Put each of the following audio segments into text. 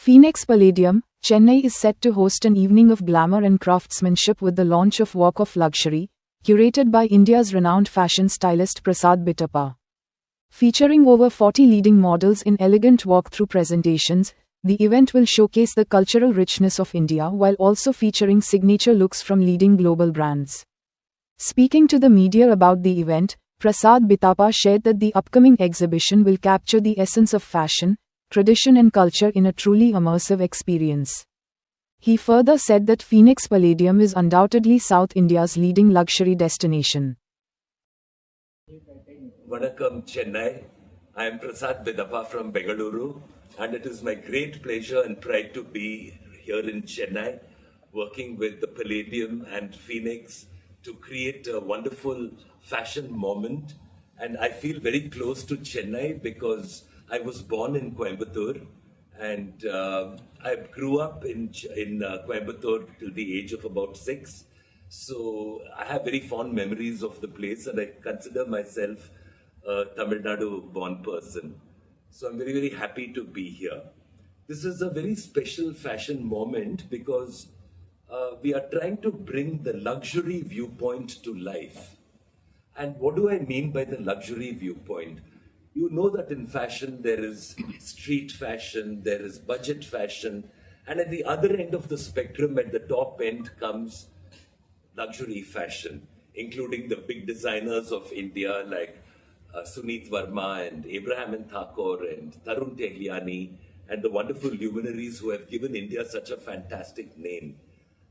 Phoenix Palladium, Chennai is set to host an evening of glamour and craftsmanship with the launch of Walk of Luxury, curated by India's renowned fashion stylist Prasad Bitapa. Featuring over 40 leading models in elegant walk-through presentations, the event will showcase the cultural richness of India while also featuring signature looks from leading global brands. Speaking to the media about the event, Prasad Bitapa shared that the upcoming exhibition will capture the essence of fashion, tradition and culture in a truly immersive experience. He further said that Phoenix Palladium is undoubtedly South India's leading luxury destination. Vanakkam Chennai. I am Prasad Bitapa from Bengaluru, and it is my great pleasure and pride to be here in Chennai, working with the Palladium and Phoenix to create a wonderful fashion moment. And I feel very close to Chennai because I was born in Coimbatore, and I grew up in Coimbatore till the age of about 6. So I have very fond memories of the place, and I consider myself a Tamil Nadu born person. So I'm very, very happy to be here. This is a very special fashion moment because we are trying to bring the luxury viewpoint to life. And what do I mean by the luxury viewpoint? You know that in fashion there is street fashion, there is budget fashion, and at the other end of the spectrum, at the top end, comes luxury fashion, including the big designers of India like Suneet Verma and Abraham and Thakur and Tarun Tehliani and the wonderful luminaries who have given India such a fantastic name.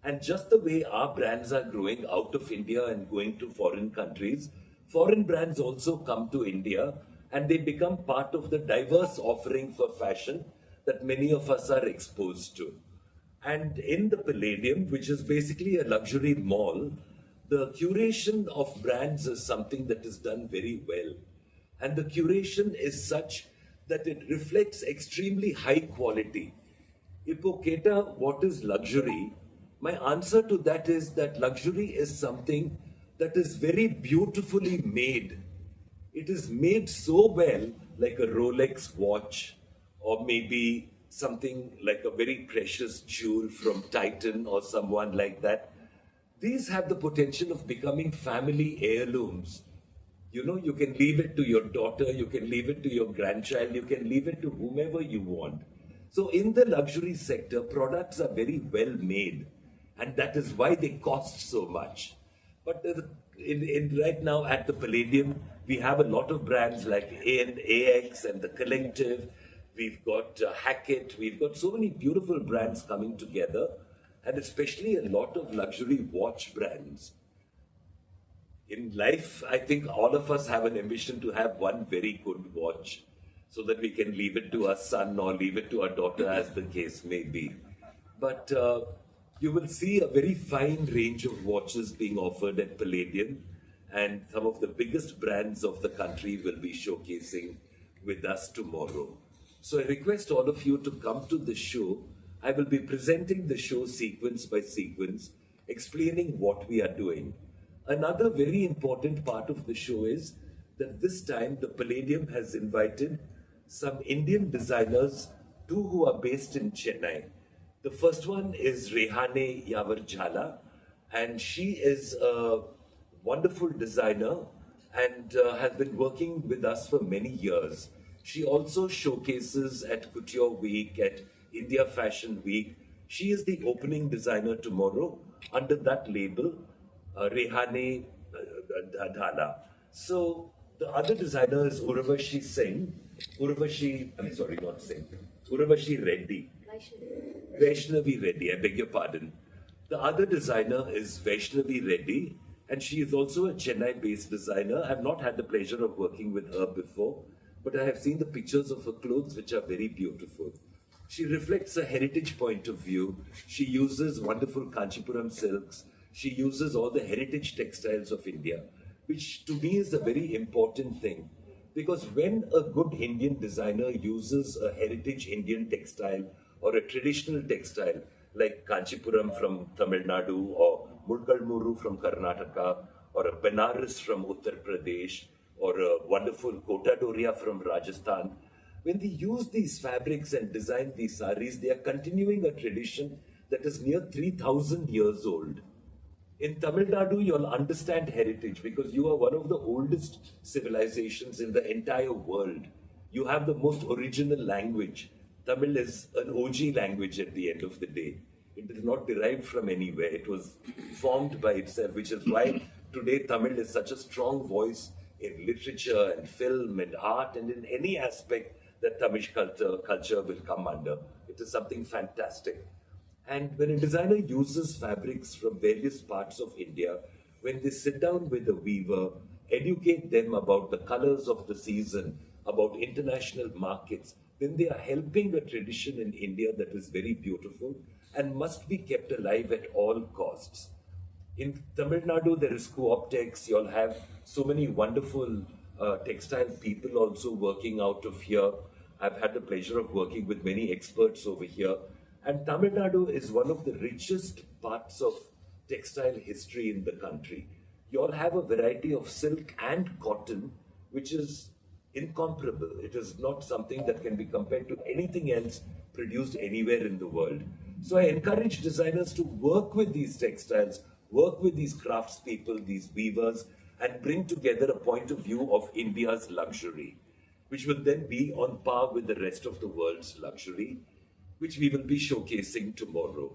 And just the way our brands are growing out of India and going to foreign countries, foreign brands also come to India and they become part of the diverse offering for fashion that many of us are exposed to. And in the Palladium, which is basically a luxury mall, the curation of brands is something that is done very well. And the curation is such that it reflects extremely high quality. Ipoketa, what is luxury? My answer to that is that luxury is something that is very beautifully made. It is made so well, like a Rolex watch, or maybe something like a very precious jewel from Titan or someone like that. These have the potential of becoming family heirlooms. You know, you can leave it to your daughter, you can leave it to your grandchild, you can leave it to whomever you want. So in the luxury sector, products are very well made, and that is why they cost so much. But right now at the Palladium, we have a lot of brands like AX and the Collective. We've got Hackett. We've got so many beautiful brands coming together, and especially a lot of luxury watch brands. In life, I think all of us have an ambition to have one very good watch so that we can leave it to our son or leave it to our daughter, as the case may be. But you will see a very fine range of watches being offered at Palladium, and some of the biggest brands of the country will be showcasing with us tomorrow. So I request all of you to come to the show. I will be presenting the show sequence by sequence, explaining what we are doing. Another very important part of the show is that this time the Palladium has invited some Indian designers, two who are based in Chennai. The first one is Rehane Yavarjala, and she is a wonderful designer and has been working with us for many years. She also showcases at Couture Week, at India Fashion Week. She is the opening designer tomorrow under that label, Rehane Dhala. So the other designer is Urvashi Singh. Urvashi Reddy. Vaishnavi Reddy, I beg your pardon. The other designer is Vaishnavi Reddy, and she is also a Chennai-based designer. I have not had the pleasure of working with her before, but I have seen the pictures of her clothes, which are very beautiful. She reflects a heritage point of view. She uses wonderful Kanchipuram silks. She uses all the heritage textiles of India, which to me is a very important thing. Because when a good Indian designer uses a heritage Indian textile or a traditional textile like Kanchipuram from Tamil Nadu or Murgalmuru from Karnataka or a Benares from Uttar Pradesh or a wonderful Kota Doria from Rajasthan, when they use these fabrics and design these saris, they are continuing a tradition that is near 3,000 years old. In Tamil Nadu, you'll understand heritage because you are one of the oldest civilizations in the entire world. You have the most original language. Tamil is an OG language at the end of the day. It is not derived from anywhere. It was formed by itself, which is why today Tamil is such a strong voice in literature and film and art and in any aspect that Tamil culture will come under. It is something fantastic. And when a designer uses fabrics from various parts of India, when they sit down with a weaver, educate them about the colors of the season, about international markets, then they are helping a tradition in India that is very beautiful and must be kept alive at all costs. In Tamil Nadu, there is Co-optex. You'll have so many wonderful textile people also working out of here. I've had the pleasure of working with many experts over here. And Tamil Nadu is one of the richest parts of textile history in the country. You all have a variety of silk and cotton, which is incomparable. It is not something that can be compared to anything else produced anywhere in the world. So I encourage designers to work with these textiles, work with these craftspeople, these weavers, and bring together a point of view of India's luxury, which will then be on par with the rest of the world's luxury, which we will be showcasing tomorrow.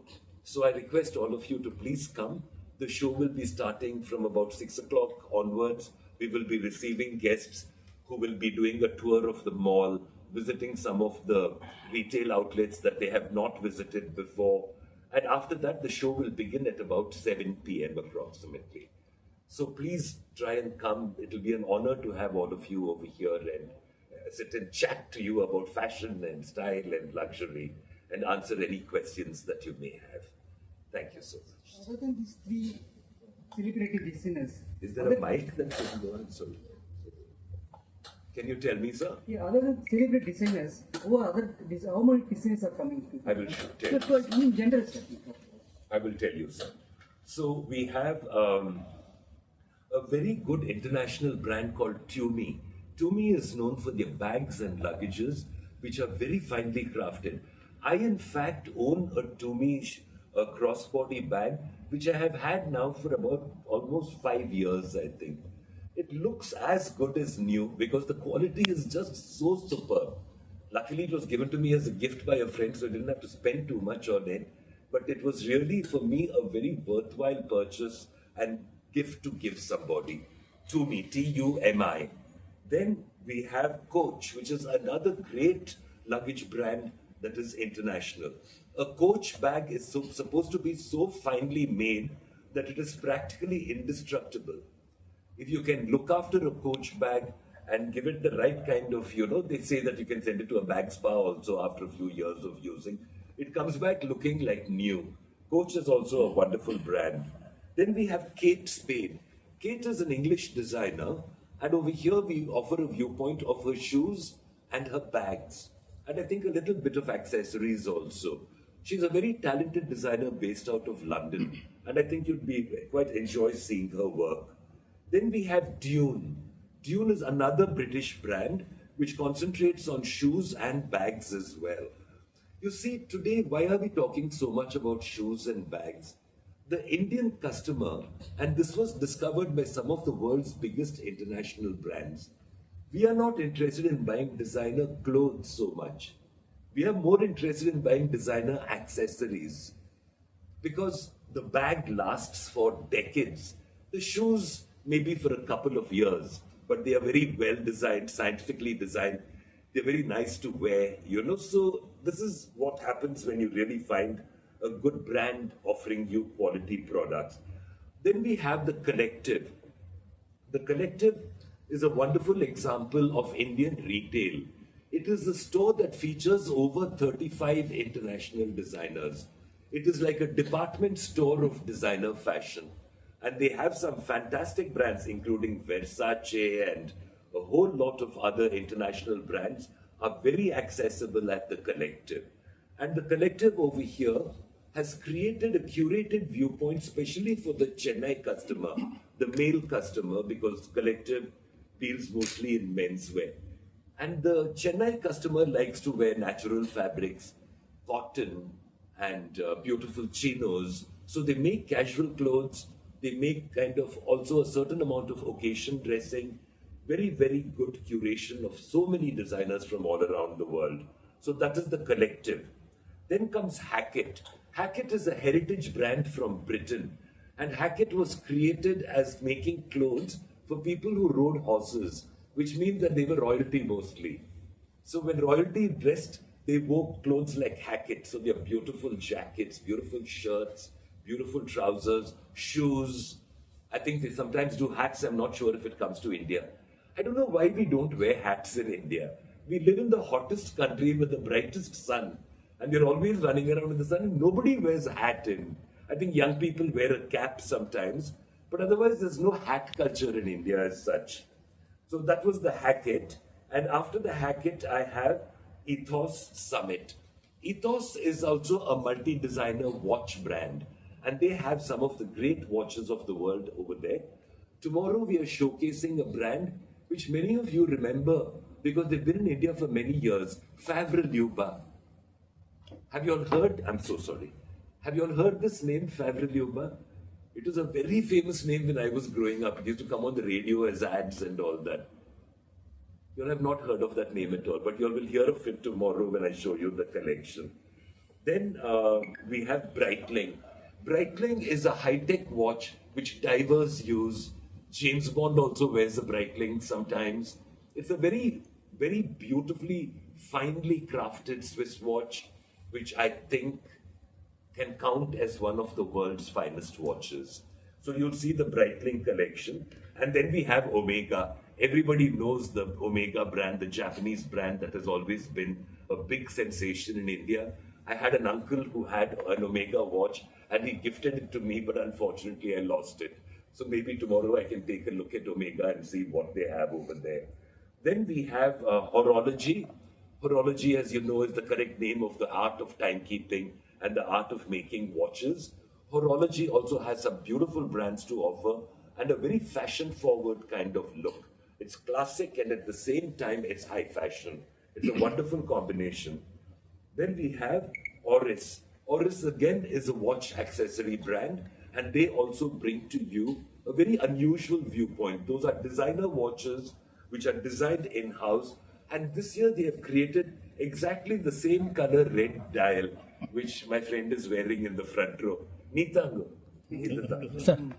So I request all of you to please come. The show will be starting from about 6 o'clock onwards. We will be receiving guests who will be doing a tour of the mall, visiting some of the retail outlets that they have not visited before. And after that, the show will begin at about 7 p.m. approximately. So please try and come. It will be an honor to have all of you over here and sit and chat to you about fashion and style and luxury and answer any questions that you may have. Thank you so much. Other than these three celebrity designers, is there a mic that can go on? Sorry. Can you tell me, sir? Yeah, other than celebrity designers, how many designers are coming to? I will tell you. So, in general, I will tell you, sir. So we have a very good international brand called Tumi. Tumi is known for their bags and luggages, which are very finely crafted. I, in fact, own a Tumi crossbody bag, which I have had now for about almost 5 years, I think. It looks as good as new because the quality is just so superb. Luckily, it was given to me as a gift by a friend, so I didn't have to spend too much on it. But it was really, for me, a very worthwhile purchase and gift to give somebody. Tumi, T-U-M-I. Then we have Coach, which is another great luggage brand that is international. A Coach bag is supposed to be so finely made that it is practically indestructible. If you can look after a Coach bag and give it the right kind of, they say that you can send it to a bag spa also after a few years of using. It comes back looking like new. Coach is also a wonderful brand. Then we have Kate Spade. Kate is an English designer, and over here we offer a viewpoint of her shoes and her bags, and I think a little bit of accessories also. She's a very talented designer based out of London, and I think you'd be quite enjoy seeing her work. Then we have Dune. Dune is another British brand which concentrates on shoes and bags as well. You see, today, why are we talking so much about shoes and bags? The Indian customer, and this was discovered by some of the world's biggest international brands, we are not interested in buying designer clothes so much. We are more interested in buying designer accessories because the bag lasts for decades. The shoes maybe for a couple of years, but they are very well designed, scientifically designed. They're very nice to wear, So this is what happens when you really find a good brand offering you quality products. Then we have the Collective. The Collective is a wonderful example of Indian retail. It is a store that features over 35 international designers. It is like a department store of designer fashion. And they have some fantastic brands, including Versace and a whole lot of other international brands are very accessible at the Collective. And the Collective over here has created a curated viewpoint, especially for the Chennai customer, the male customer, because Collective deals mostly in menswear. And the Chennai customer likes to wear natural fabrics, cotton, and beautiful chinos. So they make casual clothes. They make kind of also a certain amount of occasion dressing. Very, very good curation of so many designers from all around the world. So that is the collective. Then comes Hackett. Hackett is a heritage brand from Britain. And Hackett was created as making clothes for people who rode horses, which means that they were royalty mostly. So when royalty dressed, they wore clothes like Hackett. So they are beautiful jackets, beautiful shirts, beautiful trousers, shoes. I think they sometimes do hats. I'm not sure if it comes to India. I don't know why we don't wear hats in India. We live in the hottest country with the brightest sun, and we're always running around in the sun. Nobody wears a hat in. I think young people wear a cap sometimes, but otherwise there's no hat culture in India as such. So that was the Hackett. And after the Hackett, I have Ethos Summit. Ethos is also a multi-designer watch brand, and they have some of the great watches of the world over there. Tomorrow we are showcasing a brand which many of you remember because they've been in India for many years, Favre Luba. Have you all heard? I'm so sorry. Have you all heard this name, Favre Luba? It was a very famous name when I was growing up. It used to come on the radio as ads and all that. You all have not heard of that name at all, but you all will hear of it tomorrow when I show you the collection. Then we have Breitling. Breitling is a high-tech watch which divers use. James Bond also wears a Breitling sometimes. It's a very, very beautifully, finely crafted Swiss watch, which I think can count as one of the world's finest watches. So you'll see the Breitling collection. And then we have Omega. Everybody knows the Omega brand, the Japanese brand that has always been a big sensation in India. I had an uncle who had an Omega watch and he gifted it to me, but unfortunately I lost it. So maybe tomorrow I can take a look at Omega and see what they have over there. Then we have horology. Horology, as you know, is the correct name of the art of timekeeping and the art of making watches. Horology also has some beautiful brands to offer and a very fashion-forward kind of look. It's classic and at the same time it's high fashion. It's a wonderful combination. Then we have Oris. Oris again is a watch accessory brand and they also bring to you a very unusual viewpoint. Those are designer watches which are designed in-house, and this year they have created exactly the same color red dial which my friend is wearing in the front row. Nitango.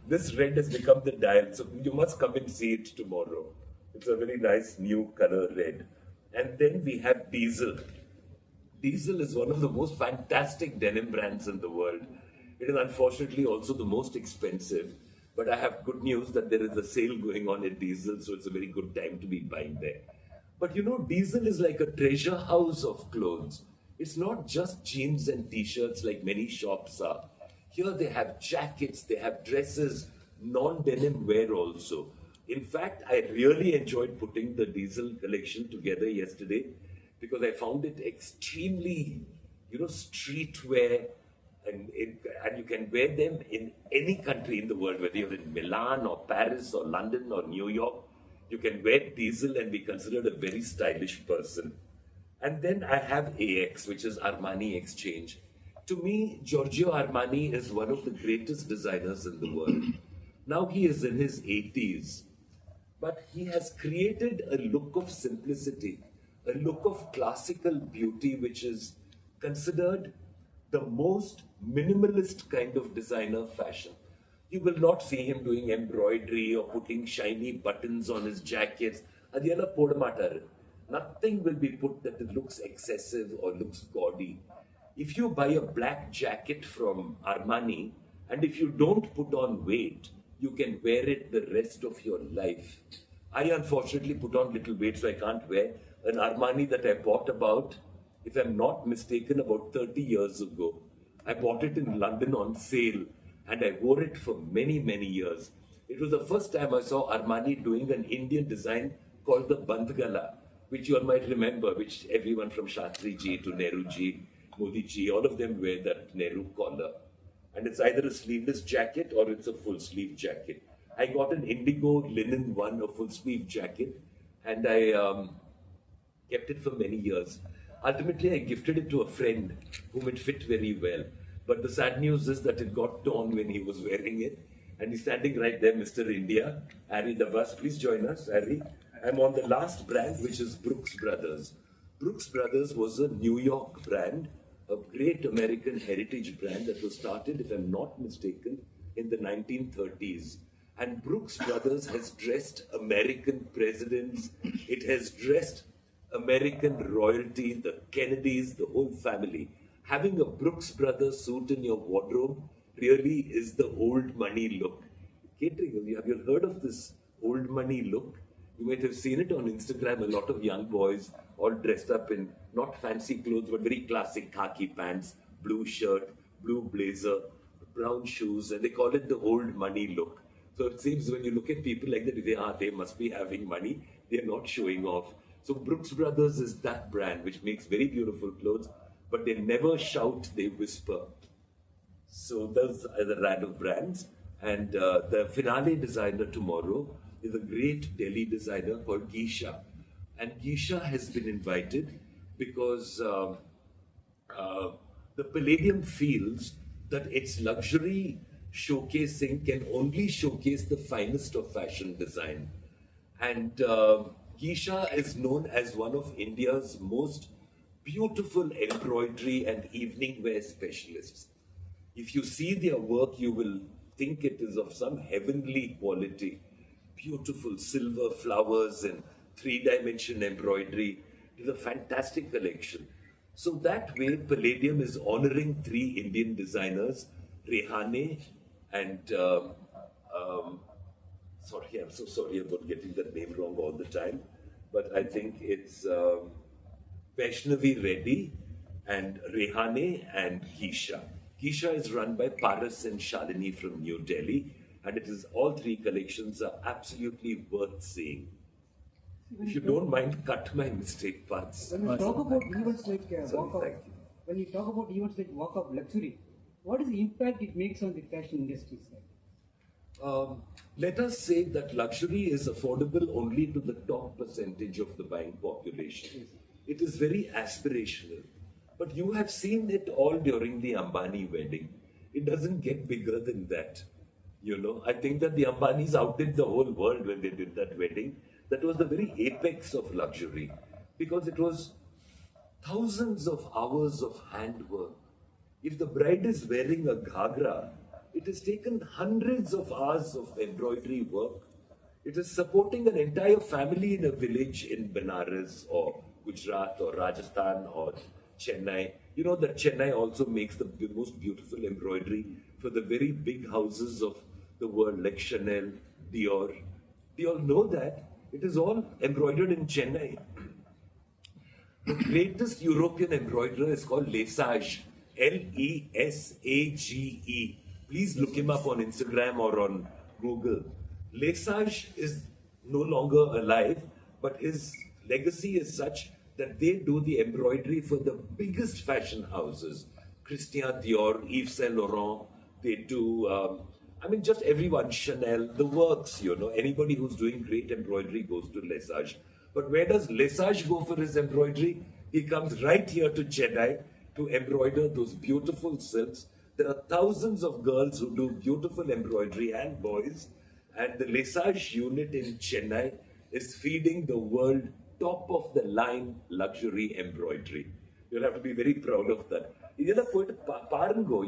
This red has become the dial, so you must come and see it tomorrow. It's a very nice new color red. And then we have Diesel. Diesel is one of the most fantastic denim brands in the world. It is unfortunately also the most expensive, but I have good news that there is a sale going on at Diesel, so it's a very good time to be buying there. But you know, Diesel is like a treasure house of clothes. It's not just jeans and t-shirts like many shops are. Here they have jackets, they have dresses, non-denim wear also. In fact, I really enjoyed putting the Diesel collection together yesterday because I found it extremely, streetwear, and you can wear them in any country in the world, whether you're in Milan or Paris or London or New York. You can wear Diesel and be considered a very stylish person. And then I have AX, which is Armani Exchange. To me, Giorgio Armani is one of the greatest designers in the world. Now he is in his 80s, but he has created a look of simplicity, a look of classical beauty, which is considered the most minimalist kind of designer fashion. You will not see him doing embroidery or putting shiny buttons on his jackets. Adiyala podamatar. Nothing will be put that it looks excessive or looks gaudy. If you buy a black jacket from Armani, and if you don't put on weight, you can wear it the rest of your life. I unfortunately put on little weight, so I can't wear an Armani that I bought about, if I'm not mistaken, about 30 years ago. I bought it in London on sale, and I wore it for many, many years. It was the first time I saw Armani doing an Indian design called the Bandhgala, which you all might remember, which everyone from Shastri ji to Nehru ji, Modi ji, all of them wear that Nehru collar. And it's either a sleeveless jacket or it's a full sleeve jacket. I got an indigo linen one, a full sleeve jacket, and I kept it for many years. Ultimately, I gifted it to a friend whom it fit very well. But the sad news is that it got torn when he was wearing it. And he's standing right there, Mr. India, Harry Dabas. Please join us, Harry. I'm on the last brand, which is Brooks Brothers. Brooks Brothers was a New York brand, a great American heritage brand that was started, if I'm not mistaken, in the 1930s. And Brooks Brothers has dressed American presidents, it has dressed American royalty, the Kennedys, the whole family. Having a Brooks Brothers suit in your wardrobe really is the old money look. Catering, have you heard of this old money look? You might have seen it on Instagram, a lot of young boys all dressed up in not fancy clothes, but very classic khaki pants, blue shirt, blue blazer, brown shoes, and they call it the old money look. So it seems when you look at people like that, they must be having money. They're not showing off. So Brooks Brothers is that brand which makes very beautiful clothes, but they never shout, they whisper. So those are the random brands. And the finale designer tomorrow is a great Delhi designer called Geisha. And Geisha has been invited because the Palladium feels that its luxury showcasing can only showcase the finest of fashion design. And Geisha is known as one of India's most beautiful embroidery and evening wear specialists. If you see their work, you will think it is of some heavenly quality. Beautiful silver flowers and three-dimension embroidery. It is a fantastic collection. So that way, Palladium is honoring three Indian designers, Rehane and sorry, I'm so sorry about getting that name wrong all the time, but I think it's Vaishnavi Reddy and Rehane and Geisha. Geisha is run by Paras and Shalini from New Delhi, and it is all three collections are absolutely worth seeing. If you don't mind, cut my mistake parts. When you talk about events like Walk of Luxury, what is the impact it makes on the fashion industry? Let us say that luxury is affordable only to the top percentage of the buying population. It is very aspirational. But you have seen it all during the Ambani wedding. It doesn't get bigger than that. I think that the Ambanis outdid the whole world when they did that wedding. That was the very apex of luxury because it was thousands of hours of handwork. If the bride is wearing a ghagra, it has taken hundreds of hours of embroidery work. It is supporting an entire family in a village in Benares or Gujarat or Rajasthan or Chennai. You know that Chennai also makes the most beautiful embroidery for the very big houses of the world like Chanel, Dior. We all know that. It is all embroidered in Chennai. The greatest European embroiderer is called Lesage, Lesage. Please look him up on Instagram or on Google. Lesage is no longer alive, but his legacy is such that they do the embroidery for the biggest fashion houses. Christian Dior, Yves Saint Laurent, they do, just everyone, Chanel, the works, anybody who's doing great embroidery goes to Lesage. But where does Lesage go for his embroidery? He comes right here to Chennai to embroider those beautiful silks. There are thousands of girls who do beautiful embroidery and boys, and the Lesage unit in Chennai is feeding the world top of the line luxury embroidery. You'll have to be very proud of that. You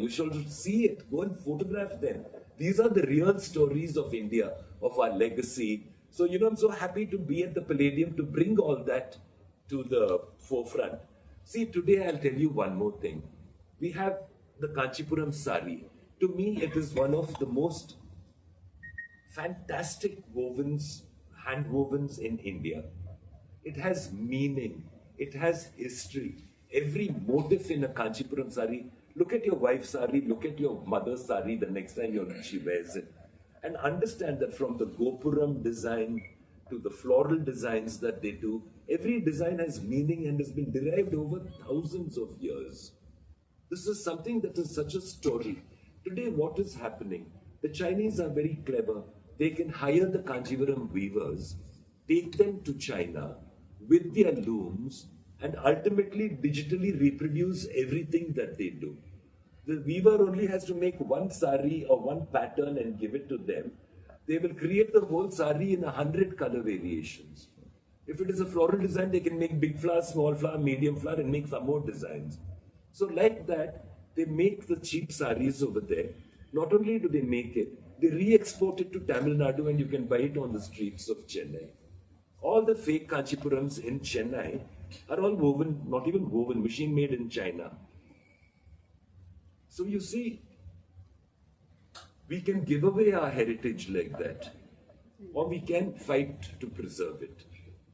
should see it. Go and photograph them. These are the real stories of India, of our legacy. So, I'm so happy to be at the Palladium to bring all that to the forefront. See, today I'll tell you one more thing. We have the Kanchipuram sari. To me, it is one of the most fantastic hand wovens in India. It has meaning. It has history. Every motif in a Kanchipuram sari. Look at your wife's sari. Look at your mother's sari the next time she wears it. And understand that from the Gopuram design to the floral designs that they do, every design has meaning and has been derived over thousands of years. This is something that is such a story. Today, what is happening? The Chinese are very clever. They can hire the Kanchipuram weavers, take them to China, with their looms and ultimately digitally reproduce everything that they do. The weaver only has to make one sari or one pattern and give it to them. They will create the whole sari in 100 color variations. If it is a floral design, they can make big flower, small flower, medium flower, and make some more designs. So like that, they make the cheap saris over there. Not only do they make it, they re-export it to Tamil Nadu and you can buy it on the streets of Chennai. All the fake Kanchipurams in Chennai are all woven, not even woven, machine made in China. So you see, we can give away our heritage like that, or we can fight to preserve it.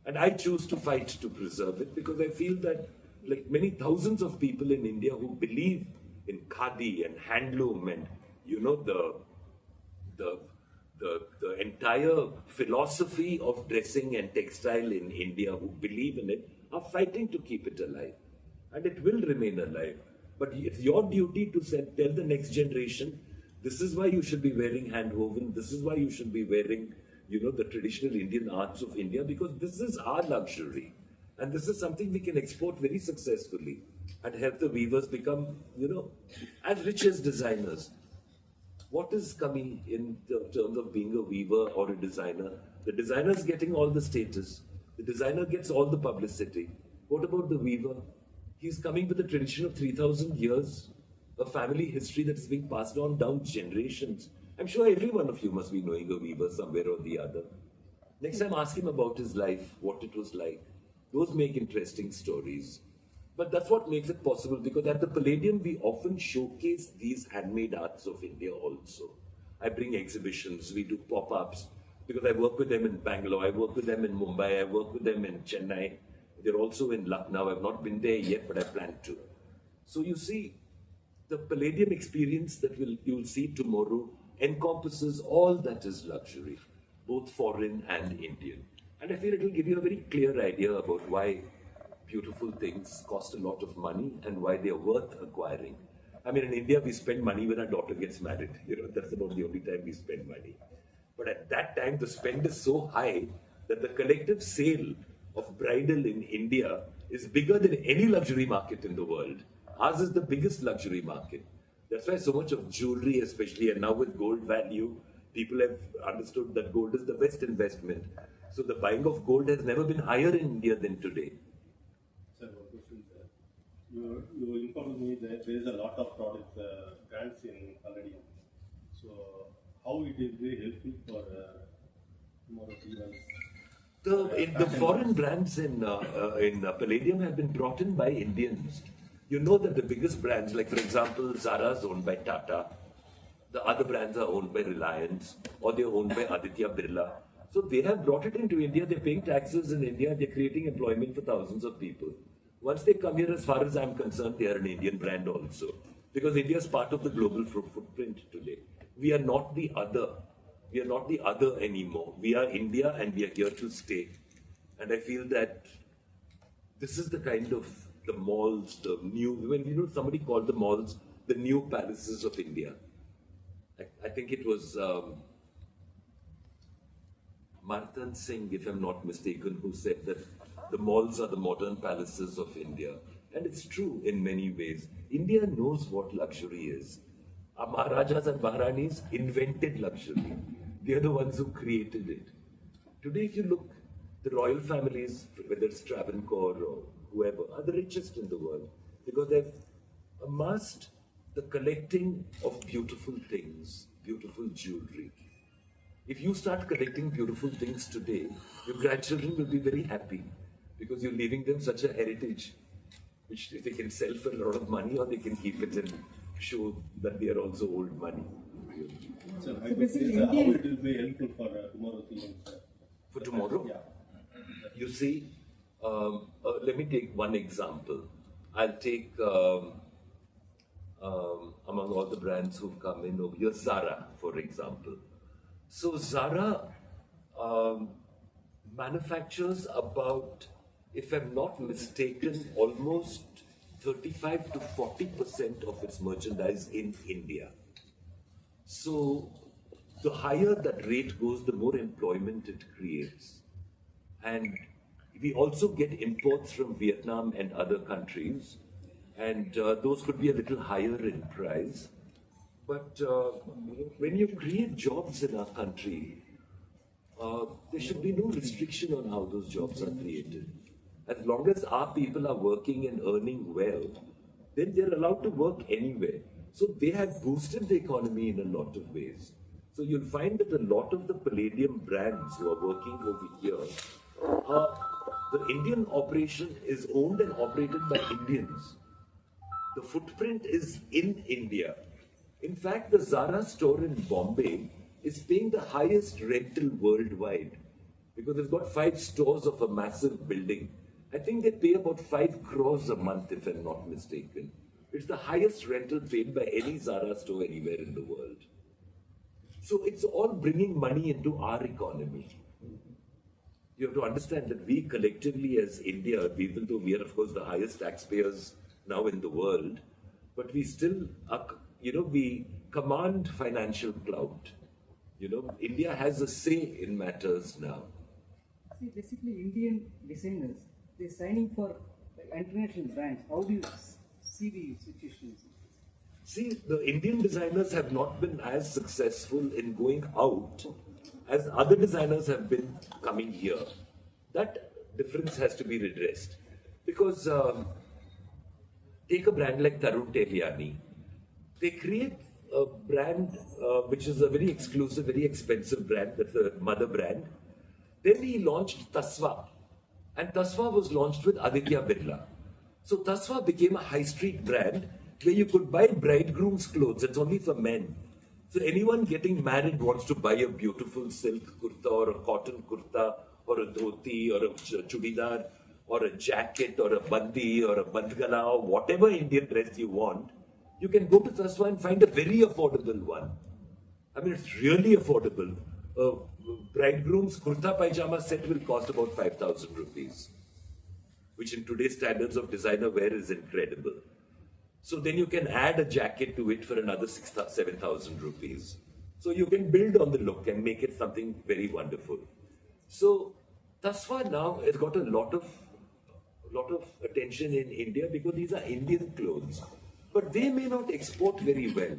And I choose to fight to preserve it because I feel that, like many thousands of people in India who believe in khadi and handloom and, you know, the entire philosophy of dressing and textile in India, who believe in it, are fighting to keep it alive. And it will remain alive. But it's your duty to tell the next generation, this is why you should be wearing handwoven, this is why you should be wearing, you know, the traditional Indian arts of India, because this is our luxury. And this is something we can export very successfully and help the weavers become, you know, as rich as designers. What is coming in terms of being a weaver or a designer? The designer is getting all the status. The designer gets all the publicity. What about the weaver? He's coming with a tradition of 3,000 years, a family history that is being passed on down generations. I'm sure every one of you must be knowing a weaver somewhere or the other. Next time, ask him about his life, what it was like. Those make interesting stories. But that's what makes it possible, because at the Palladium, we often showcase these handmade arts of India also. I bring exhibitions, we do pop-ups, because I work with them in Bangalore, I work with them in Mumbai, I work with them in Chennai. They're also in Lucknow. I've not been there yet, but I plan to. So you see, the Palladium experience that you'll see tomorrow encompasses all that is luxury, both foreign and Indian. And I feel it will give you a very clear idea about why beautiful things cost a lot of money and why they are worth acquiring. I mean, in India, we spend money when our daughter gets married. You know, that's about the only time we spend money. But at that time, the spend is so high that the collective sale of bridal in India is bigger than any luxury market in the world. Ours is the biggest luxury market. That's why so much of jewelry, especially, and now with gold value, people have understood that gold is the best investment. So the buying of gold has never been higher in India than today. Sir, one question, sir. You informed me that there is a lot of products, grants in Palladium. So how it is very helpful for more people? The foreign brands in Palladium have been brought in by Indians. You know that the biggest brands, like for example, Zara is owned by Tata. The other brands are owned by Reliance, or they're owned by Aditya Birla. So they have brought it into India. They're paying taxes in India. They're creating employment for thousands of people. Once they come here, as far as I'm concerned, they are an Indian brand also, because India is part of the global footprint today. We are not the other. We are not the other anymore. We are India and we are here to stay. And I feel that this is the kind of the malls, the new, when you know somebody called the malls the new palaces of India. I think it was Martin Singh, if I'm not mistaken, who said that the malls are the modern palaces of India. And it's true in many ways. India knows what luxury is. Our Maharajas and Maharanis invented luxury. They are the ones who created it. Today, if you look, the royal families, whether it's Travancore or whoever, are the richest in the world because they've amassed the collecting of beautiful things, beautiful jewelry. If you start collecting beautiful things today, your grandchildren will be very happy because you're leaving them such a heritage, which they can sell for a lot of money or they can keep it and show that they are also old money. So basically, how it will be helpful for tomorrow's event? For tomorrow? Yeah. You see, let me take one example. I'll take, among all the brands who've come in over here, Zara, for example. So Zara manufactures about, if I'm not mistaken, almost 35 to 40% of its merchandise in India. So the higher that rate goes, the more employment it creates. And We also get imports from Vietnam and other countries, and those could be a little higher in price. But when you create jobs in our country, there should be no restriction on how those jobs are created. As long as our people are working and earning well, then they're allowed to work anywhere. So they have boosted the economy in a lot of ways. So you'll find that a lot of the Palladium brands who are working over here, the Indian operation is owned and operated by Indians. The footprint is in India. In fact, the Zara store in Bombay is paying the highest rental worldwide because it's got 5 stores of a massive building. I think they pay about 5 crores a month, if I'm not mistaken. It's the highest rental paid by any Zara store anywhere in the world. So it's all bringing money into our economy. You have to understand that we collectively as India, even though we are of course the highest taxpayers now in the world, but we still are, we command financial clout. India has a say in matters now. See, basically Indian designers, they're signing for international brands. How do you see the situation? See, the Indian designers have not been as successful in going out as other designers have been coming here. That difference has to be redressed. Because take a brand like Tarun Tehliani. They create a brand which is a very exclusive, very expensive brand, that's the mother brand. Then he launched Tasva. And Tasva was launched with Aditya Birla. So Tasva became a high street brand where you could buy bridegroom's clothes. It's only for men. So anyone getting married wants to buy a beautiful silk kurta or a cotton kurta or a dhoti or a chudidar or a jacket or a bandi or a bandgala or whatever Indian dress you want. You can go to Tasva and find a very affordable one. I mean, it's really affordable. A bridegroom's kurta pajama set will cost about 5,000 rupees, which in today's standards of designer wear is incredible. So then you can add a jacket to it for another 7,000 rupees. So you can build on the look and make it something very wonderful. So Tasva now has got a lot of attention in India because these are Indian clothes. But they may not export very well.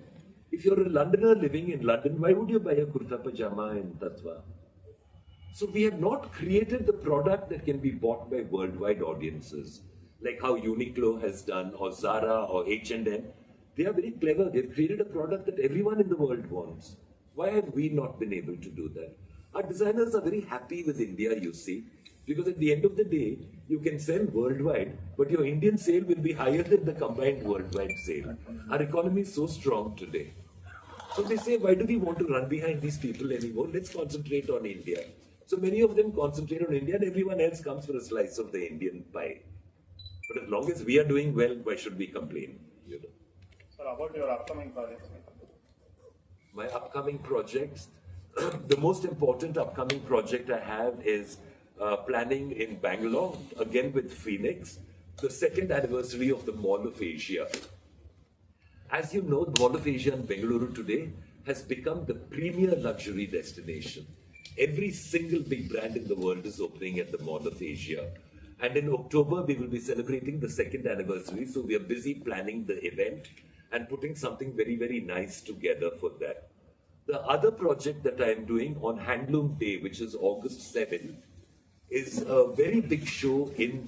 If you're a Londoner living in London, why would you buy a kurta pajama in Tasva? So we have not created the product that can be bought by worldwide audiences, like how Uniqlo has done, or Zara, or H&M. They are very clever. They've created a product that everyone in the world wants. Why have we not been able to do that? Our designers are very happy with India, you see, because at the end of the day, you can sell worldwide, but your Indian sale will be higher than the combined worldwide sale. Our economy is so strong today. So they say, why do we want to run behind these people anymore? Let's concentrate on India. So many of them concentrate on India and everyone else comes for a slice of the Indian pie. But as long as we are doing well, why should we complain? Sir, about your upcoming projects? My upcoming projects, the most important upcoming project I have is planning in Bangalore, again with Phoenix, the 2nd anniversary of the Mall of Asia. As you know, the Mall of Asia in Bengaluru today has become the premier luxury destination. Every single big brand in the world is opening at the Mall of Asia. And in October, we will be celebrating the 2nd anniversary. So we are busy planning the event and putting something very, very nice together for that. The other project that I am doing on Handloom Day, which is August 7th, is a very big show in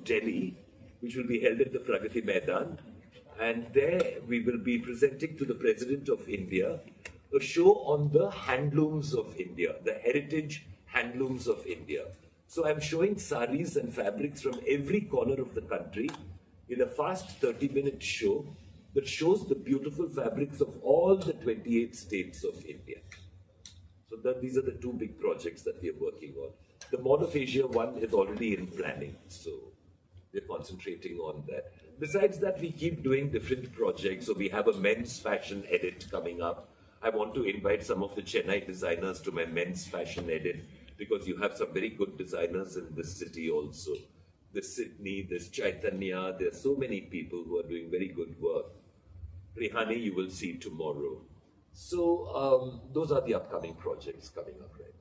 Delhi, which will be held at the Pragati Maidan. And there we will be presenting to the President of India a show on the handlooms of India, the heritage handlooms of India. So I'm showing saris and fabrics from every corner of the country in a fast 30-minute show that shows the beautiful fabrics of all the 28 states of India. So these are the 2 big projects that we are working on. The Mall of Asia one is already in planning, so we're concentrating on that. Besides that, we keep doing different projects. So we have a men's fashion edit coming up. I want to invite some of the Chennai designers to my men's fashion edit because you have some very good designers in this city also. There's Sydney, there's Chaitanya, there's so many people who are doing very good work. Rihani, you will see tomorrow. So those are the upcoming projects coming up right now.